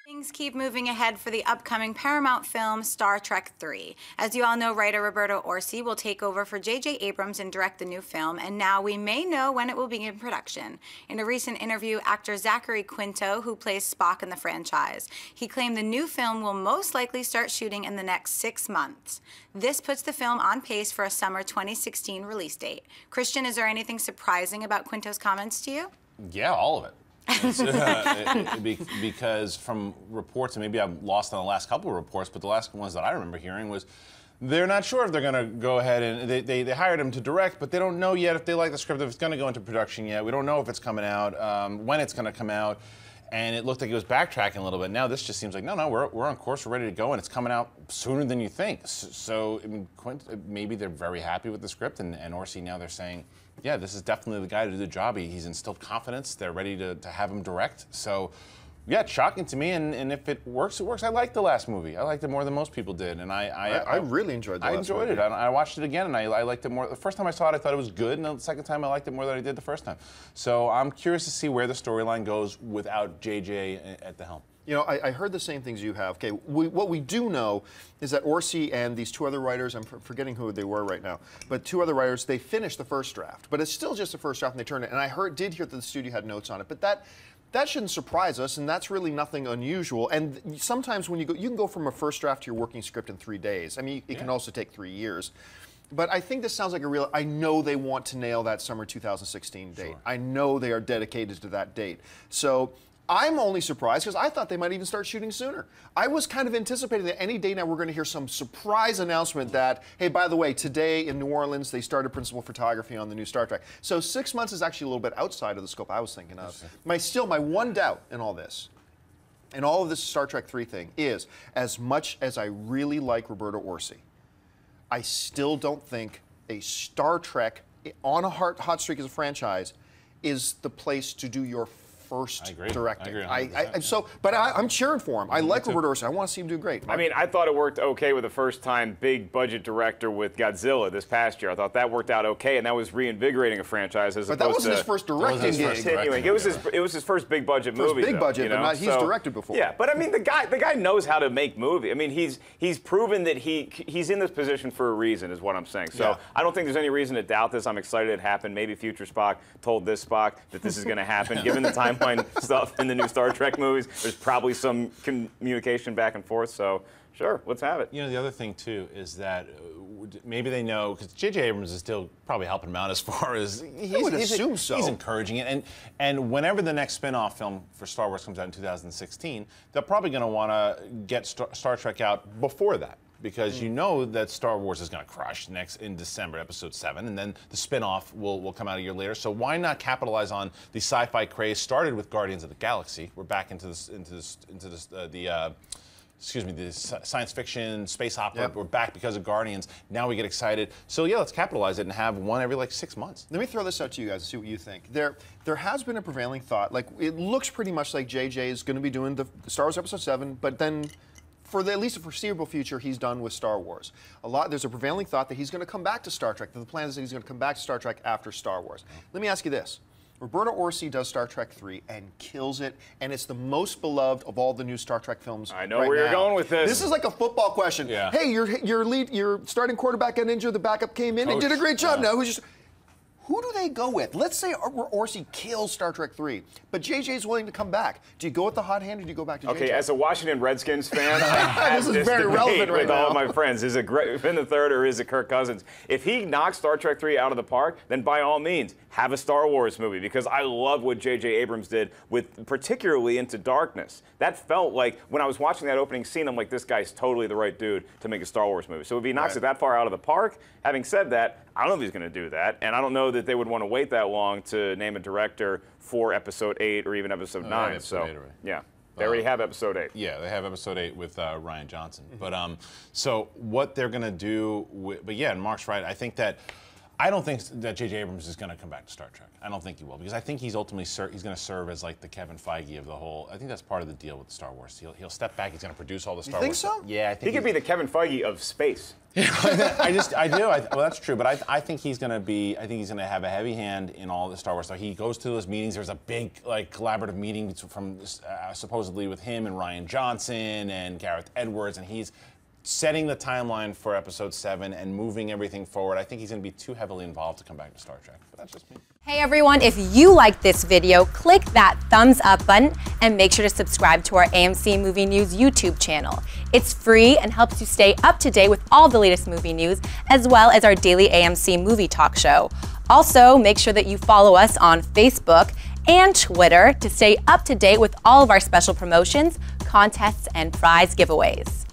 Things keep moving ahead for the upcoming Paramount film Star Trek III. As you all know, writer Roberto Orci will take over for J.J. Abrams and direct the new film, and now we may know when it will begin production. In a recent interview, actor Zachary Quinto, who plays Spock in the franchise, he claimed the new film will most likely start shooting in the next 6 months. This puts the film on pace for a summer 2016 release date. Christian, is there anything surprising about Quinto's comments to you? Yeah, all of it. Because from reports, and maybe I'm lost on the last couple of reports, but the last ones that I remember hearing was they're not sure if they're going to go ahead and they hired him to direct, but they don't know yet if they like the script, if it's going to go into production yet. We don't know if it's coming out, when it's going to come out. And it looked like it was backtracking a little bit. Now this just seems like, no, we're on course, we're ready to go, and it's coming out sooner than you think. So I mean, maybe they're very happy with the script, and Orci now they're saying, yeah, this is definitely the guy to do the job. He's instilled confidence. They're ready to have him direct. So yeah, it's shocking to me, and if it works, it works. I liked the last movie. I liked it more than most people did, and I really enjoyed the last movie. I enjoyed it. I watched it again, and I liked it more. The first time I saw it, I thought it was good, and the second time I liked it more than I did the first time. So I'm curious to see where the storyline goes without JJ at the helm. You know, I heard the same things you have. Okay, what we do know is that Orci and these two other writers, I'm forgetting who they were right now, but two other writers, they finished the first draft. But it's still just the first draft, and they turned it. And I did hear that the studio had notes on it. But that shouldn't surprise us, and that's really nothing unusual. And sometimes when you can go from a first draft to your working script in 3 days. I mean, it can also take 3 years. But I think this sounds like I know they want to nail that summer 2016 date. Sure. I know they are dedicated to that date. So I'm only surprised because I thought they might even start shooting sooner. I was kind of anticipating that any day now we're going to hear some surprise announcement that, hey, by the way, today in New Orleans they started principal photography on the new Star Trek. So 6 months is actually a little bit outside of the scope I was thinking of. My one doubt in all this, and all of this Star Trek 3 thing is, as much as I really like Roberto Orci, I still don't think a Star Trek on a hot streak as a franchise is the place to do your first directing. I agree. But I'm cheering for him. I like Roberto Orci. I want to see him do great. I mean, I thought it worked okay with the first-time big-budget director with Godzilla this past year. I thought that worked out okay, and that was reinvigorating a franchise as opposed to. But that wasn't his first directing gig. It was his first big-budget movie. Big budget, you know? but not, he's directed before. Yeah, but I mean, the guy knows how to make movies. I mean, he's proven that he's in this position for a reason, is what I'm saying. So I don't think there's any reason to doubt this. I'm excited it happened. Maybe future Spock told this Spock that this is going to happen, given the timeline stuff in the new Star Trek movies. There's probably some communication back and forth, so sure, let's have it. You know, the other thing, too, is that maybe they know, because J.J. Abrams is still probably helping him out as far as he's encouraging it. And whenever the next spin-off film for Star Wars comes out in 2016, they're probably going to want to get Star Trek out before that. Because you know that Star Wars is going to crush in December, Episode 7, and then the spin-off will come out a year later. So why not capitalize on the sci-fi craze started with Guardians of the Galaxy? We're back into the science fiction, space opera. Yep. We're back because of Guardians. Now we get excited. So yeah, let's capitalize it and have one every like 6 months. Let me throw this out to you guys and see what you think. There has been a prevailing thought, like it looks pretty much like JJ is going to be doing the Star Wars Episode 7, but then for at least the foreseeable future, he's done with Star Wars. There's a prevailing thought that he's going to come back to Star Trek. That the plan is that he's going to come back to Star Trek after Star Wars. Let me ask you this. Roberto Orci does Star Trek 3 and kills it, and it's the most beloved of all the new Star Trek films. I know where you're going with this. This is like a football question. Yeah. Hey, your starting quarterback got injured, the backup came in and did a great job. Now who do they go with? Let's say Orci kills Star Trek 3, but JJ's willing to come back. Do you go with the hot hand or do you go back to JJ? Okay, as a Washington Redskins fan, I have this is very relevant right with now. all of my friends. Is it Finn the Third or is it Kirk Cousins? If he knocks Star Trek 3 out of the park, then by all means, have a Star Wars movie, because I love what J.J. Abrams did with particularly Into Darkness. That felt like, when I was watching that opening scene, I'm like, this guy's totally the right dude to make a Star Wars movie. So if he knocks it that far out of the park, having said that, I don't know if he's going to do that, and I don't know that they would want to wait that long to name a director for Episode 8 or even Episode 9. So, yeah. They already have Episode 8. Yeah, they have Episode 8 with Ryan Johnson. But so what they're going to do, but yeah, and Mark's right. I think that I don't think that J.J. Abrams is going to come back to Star Trek. I don't think he will, because I think he's ultimately he's going to serve as like the Kevin Feige of the whole. I think that's part of the deal with Star Wars. He'll step back. He's going to produce all the Star Wars. You think so? Yeah, I think He could be the Kevin Feige of space. I do. Well, that's true, but I think he's going to be. I think he's going to have a heavy hand in all the Star Wars stuff. He goes to those meetings. There's a big like collaborative meeting from supposedly with him and Rian Johnson and Gareth Edwards, and he's setting the timeline for Episode 7 and moving everything forward. I think he's going to be too heavily involved to come back to Star Trek, but that's just me. Hey everyone, if you liked this video, click that thumbs up button and make sure to subscribe to our AMC Movie News YouTube channel. It's free and helps you stay up to date with all the latest movie news, as well as our daily AMC movie talk show. Also, make sure that you follow us on Facebook and Twitter to stay up to date with all of our special promotions, contests, and prize giveaways.